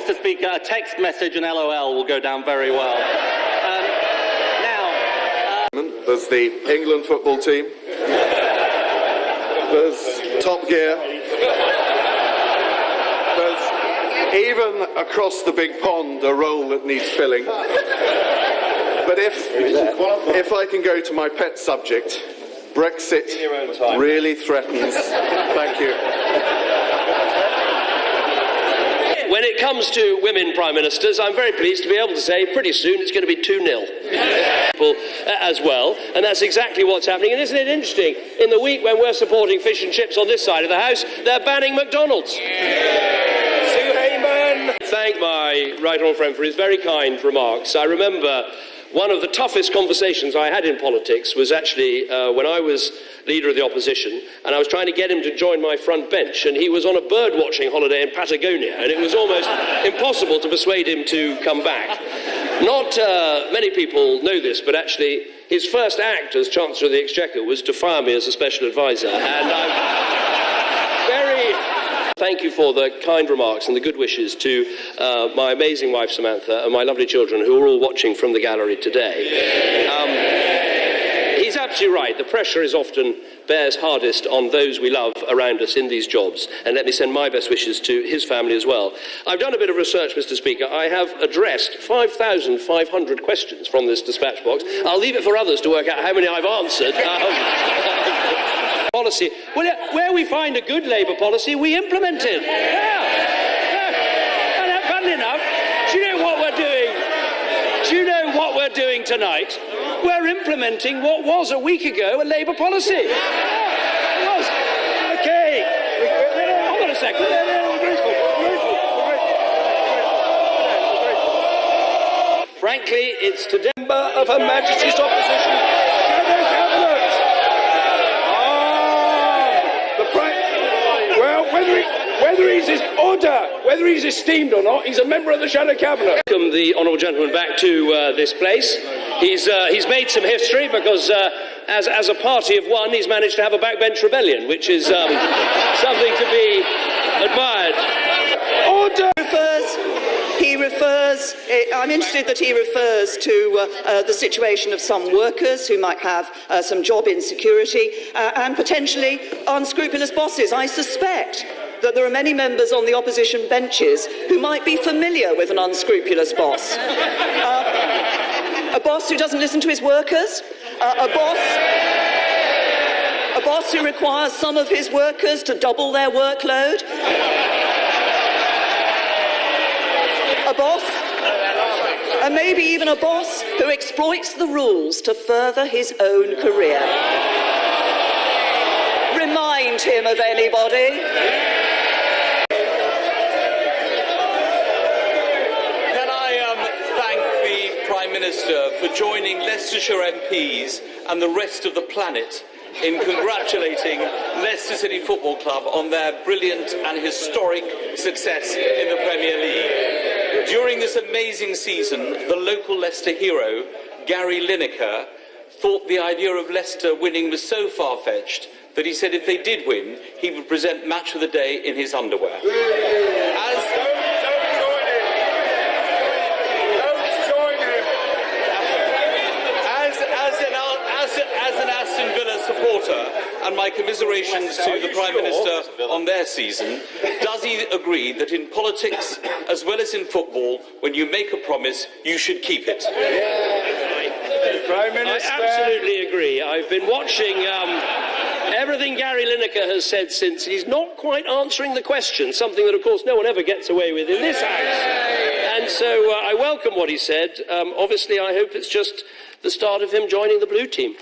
Mr. Speaker, a text message and LOL will go down very well. There's the England football team. There's Top Gear. There's even across the big pond a role that needs filling. But if I can go to my pet subject, Brexit really threatens. Thank you. When it comes to women prime ministers, I'm very pleased to be able to say pretty soon it's going to be 2-0 as well, and that's exactly what's happening. And isn't it interesting, in the week when we're supporting fish and chips on this side of the House, they're banning McDonald's. Sue Hayman! Thank my right honourable friend for his very kind remarks. I remember one of the toughest conversations I had in politics was actually when I was leader of the opposition, and I was trying to get him to join my front bench, and he was on a bird-watching holiday in Patagonia, and it was almost impossible to persuade him to come back. Not many people know this, but actually his first act as Chancellor of the Exchequer was to fire me as a special advisor, and I'm very... Thank you for the kind remarks and the good wishes to my amazing wife Samantha and my lovely children who are all watching from the gallery today. He's absolutely right. The pressure is often bears hardest on those we love around us in these jobs. And let me send my best wishes to his family as well. I've done a bit of research, Mr. Speaker. I have addressed 5,500 questions from this dispatch box. I'll leave it for others to work out how many I've answered. Policy. Well, where we find a good Labour policy, we implement it. And funnily enough, do you know what we're doing? Do you know what we're doing tonight? We're implementing what was a week ago a Labour policy. It was. Okay. Hold on a second. Frankly, it's today of Her Majesty's opposition. Whether he's esteemed or not, he's a member of the Shadow Cabinet. Welcome the honourable gentleman back to this place. He's made some history because as a party of one, he's managed to have a backbench rebellion, which is something to be admired. Order! I'm interested that he refers to the situation of some workers who might have some job insecurity and potentially unscrupulous bosses. I suspect that there are many members on the opposition benches who might be familiar with an unscrupulous boss. A boss who doesn't listen to his workers, a boss who requires some of his workers to double their workload, a boss, and maybe even a boss who exploits the rules to further his own career. Remind him of anybody. Minister for joining Leicestershire MPs and the rest of the planet in congratulating Leicester City Football Club on their brilliant and historic success in the Premier League. During this amazing season, the local Leicester hero, Gary Lineker, thought the idea of Leicester winning was so far-fetched that he said if they did win, he would present Match of the Day in his underwear. As an Aston Villa supporter, and my commiserations to the Prime Minister on their season, does he agree that in politics, as well as in football, when you make a promise, you should keep it? Prime Minister. I absolutely agree. I've been watching everything Gary Lineker has said since. He's not quite answering the question, something that, of course, no one ever gets away with in this House. And so I welcome what he said. Obviously, I hope it's just the start of him joining the blue team.